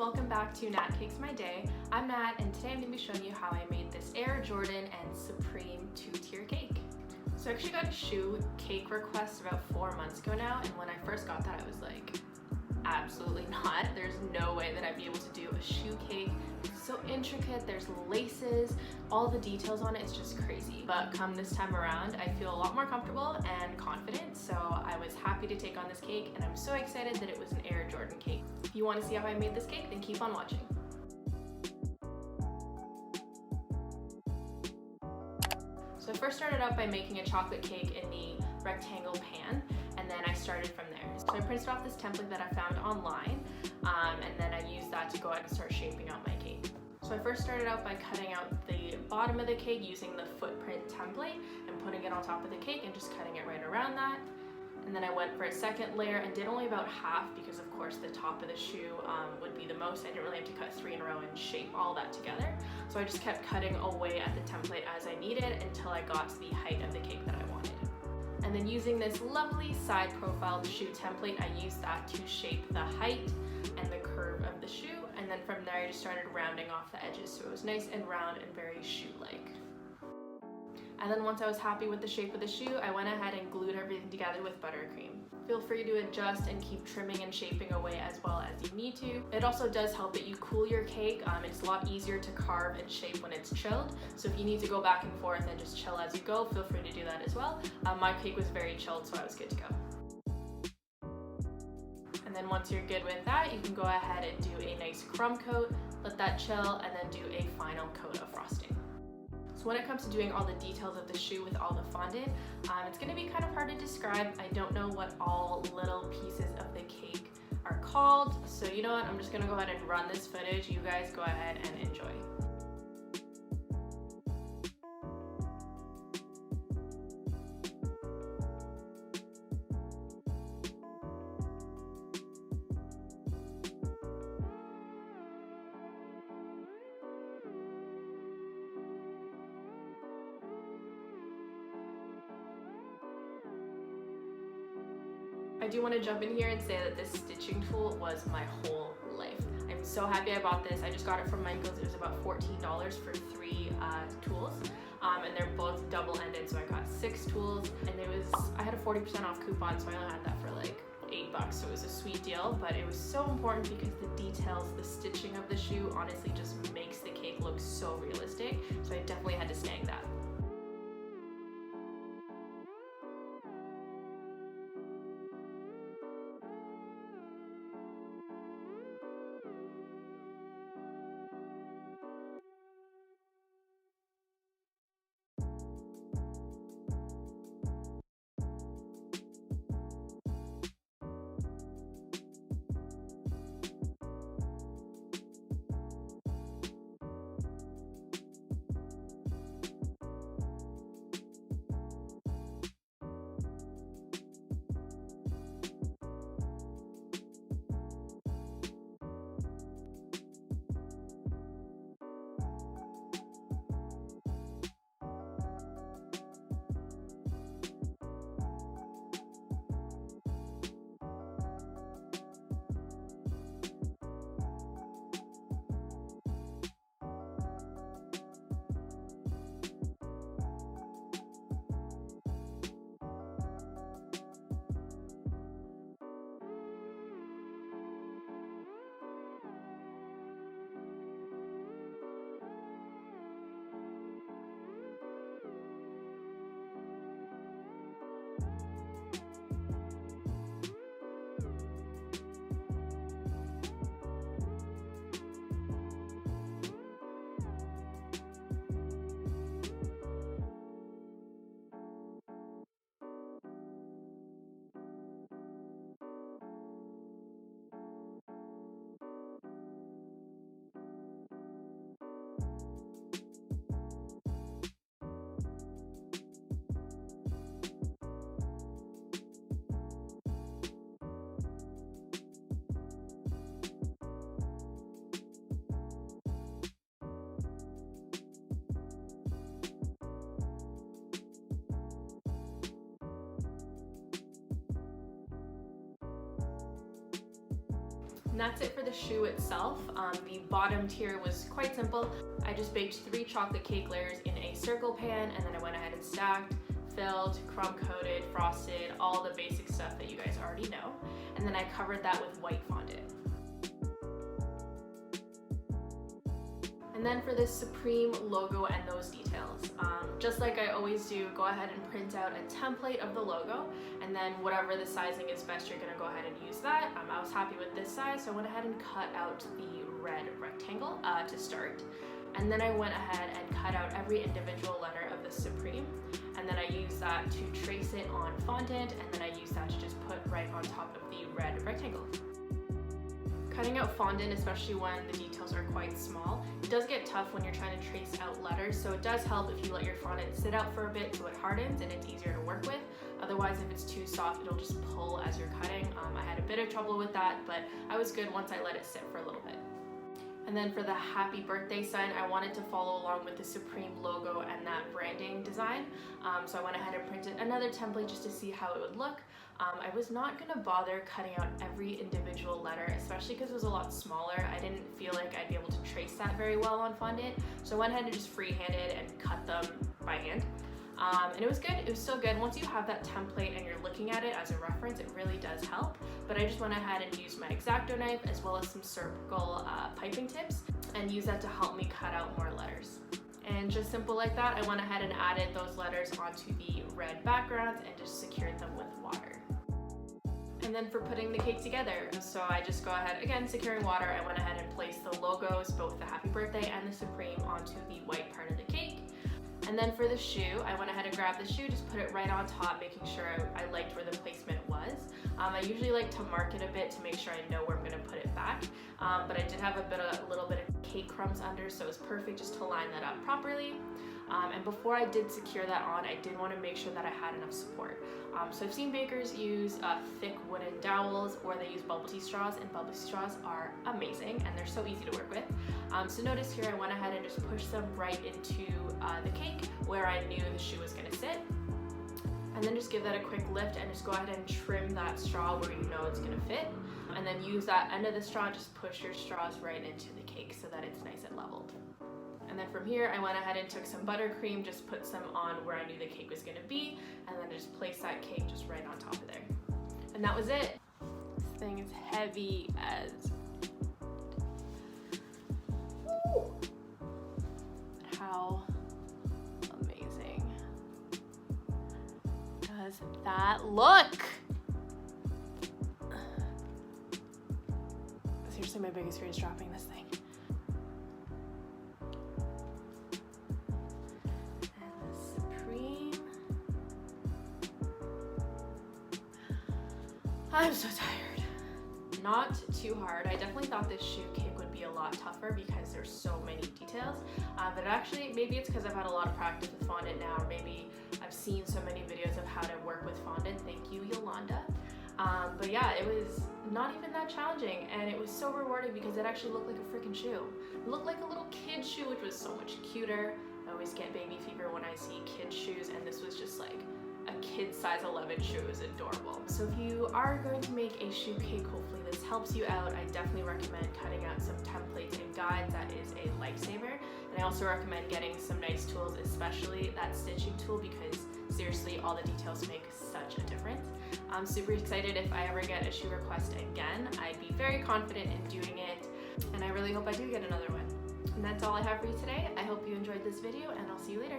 welcome back to Nat Cakes My Day. I'm Nat, and today I'm going to be showing you how I made this Air Jordan and Supreme 2-tier cake. So I actually got a shoe cake request about 4 months ago now, and when I first got that I was like, absolutely not. There's no way that I'd be able to do a shoe cake. It's so intricate, there's laces, all the details on it, it's just crazy. But come this time around, I feel a lot more comfortable and confident, so I was happy to take on this cake, and I'm so excited that it was an Air Jordan cake. If you want to see how I made this cake, then keep on watching. So I first started out by making a chocolate cake in the rectangle pan, and then I started from there. So I printed off this template that I found online, and then I used that to go out and start shaping out my cake. So I first started out by cutting out the bottom of the cake using the footprint template and putting it on top of the cake and just cutting it right around that. And then I went for a second layer and did only about half because of course the top of the shoe would be the most. I didn't really have to cut 3 in a row and shape all that together. So I just kept cutting away at the template as I needed until I got to the height of the cake that I wanted. And then using this lovely side profiled shoe template, I used that to shape the height and the curve of the shoe. And then from there I just started rounding off the edges so it was nice and round and very shoe-like. And then once I was happy with the shape of the shoe, I went ahead and glued everything together with buttercream. Feel free to adjust and keep trimming and shaping away as well as you need to. It also does help that you cool your cake. It's a lot easier to carve and shape when it's chilled. So if you need to go back and forth and just chill as you go, feel free to do that as well. My cake was very chilled, so I was good to go. And then once you're good with that, you can go ahead and do a nice crumb coat, let that chill, and then do a final coat of frosting. So when it comes to doing all the details of the shoe with all the fondant, it's going to be kind of hard to describe. I don't know what all little pieces of the cake are called. So you know what, I'm just going to go ahead and run this footage. You guys go ahead and enjoy. I do want to jump in here and say that this stitching tool was my whole life. I'm so happy I bought this. I just got it from Michael's. It was about $14 for 3 tools, and they're both double-ended, so I got 6 tools, and I had a 40% off coupon, so I only had that for like $8, so it was a sweet deal. But it was so important because the details, the stitching of the shoe honestly just makes the cake look so realistic, so I definitely had to snag that. And that's it for the shoe itself. The bottom tier was quite simple. I just baked 3 chocolate cake layers in a circle pan, and then I went ahead and stacked, filled, crumb coated, frosted, all the basic stuff that you guys already know. And then I covered that with white fondant. And then for this Supreme logo and those details, just like I always do, go ahead and print out a template of the logo, and then whatever the sizing is best, you're gonna go ahead and use that. I was happy with this size, so I went ahead and cut out the red rectangle to start. And then I went ahead and cut out every individual letter of the Supreme, and then I used that to trace it on fondant, and then I used that to just put right on top of the red rectangle. Cutting out fondant, especially when the details are quite small, it does get tough when you're trying to trace out letters, so it does help if you let your fondant sit out for a bit so it hardens and it's easier to work with. Otherwise, if it's too soft, it'll just pull as you're cutting. I had a bit of trouble with that, but I was good once I let it sit for a little bit. And then for the happy birthday sign, I wanted to follow along with the Supreme logo and that branding design. So I went ahead and printed another template just to see how it would look. I was not gonna bother cutting out every individual letter, especially because it was a lot smaller. I didn't feel like I'd be able to trace that very well on fondant. So I went ahead and just freehanded and cut them by hand. And it was good, it was still good. Once you have that template and you're looking at it as a reference, it really does help. But I just went ahead and used my X-Acto knife as well as some circle piping tips and used that to help me cut out more letters. And just simple like that, I went ahead and added those letters onto the red background and just secured them with water. And then for putting the cake together, so I just go ahead, again, securing water, I went ahead and placed the logos, both the happy birthday and the Supreme, onto the white part of the cake. And then for the shoe, I went ahead and grabbed the shoe, just put it right on top, making sure I liked where the placement was. I usually like to mark it a bit to make sure I know where I'm gonna put it back. But I did have a little bit of cake crumbs under, so it was perfect just to line that up properly. And before I did secure that on, I did want to make sure that I had enough support. So I've seen bakers use thick wooden dowels, or they use bubble tea straws, and bubble tea straws are amazing and they're so easy to work with. So notice here I went ahead and just pushed them right into the cake where I knew the shoe was going to sit. And then just give that a quick lift and just go ahead and trim that straw where you know it's going to fit. And then use that end of the straw, just push your straws right into the cake so that it's nice and leveled. And then from here, I went ahead and took some buttercream, just put some on where I knew the cake was gonna be, and then just place that cake just right on top of there. And that was it. This thing is heavy as... Woo! How amazing does that look? Seriously, my biggest fear is dropping this thing. I'm so tired. Not too hard. I definitely thought this shoe cake would be a lot tougher because there's so many details, but actually maybe it's because I've had a lot of practice with fondant now, or maybe I've seen so many videos of how to work with fondant. Thank you, Yolanda. But yeah, it was not even that challenging, and it was so rewarding because it actually looked like a freaking shoe. It looked like a little kid shoe, which was so much cuter. I always get baby fever when I see kid shoes, and this was just like a kid size 11 shoe. Is adorable. So if you are going to make a shoe cake, hopefully this helps you out. I definitely recommend cutting out some templates and guides. That is a lifesaver. And I also recommend getting some nice tools, especially that stitching tool, because seriously, all the details make such a difference. I'm super excited if I ever get a shoe request again. I'd be very confident in doing it, and I really hope I do get another one. And that's all I have for you today. I hope you enjoyed this video, and I'll see you later.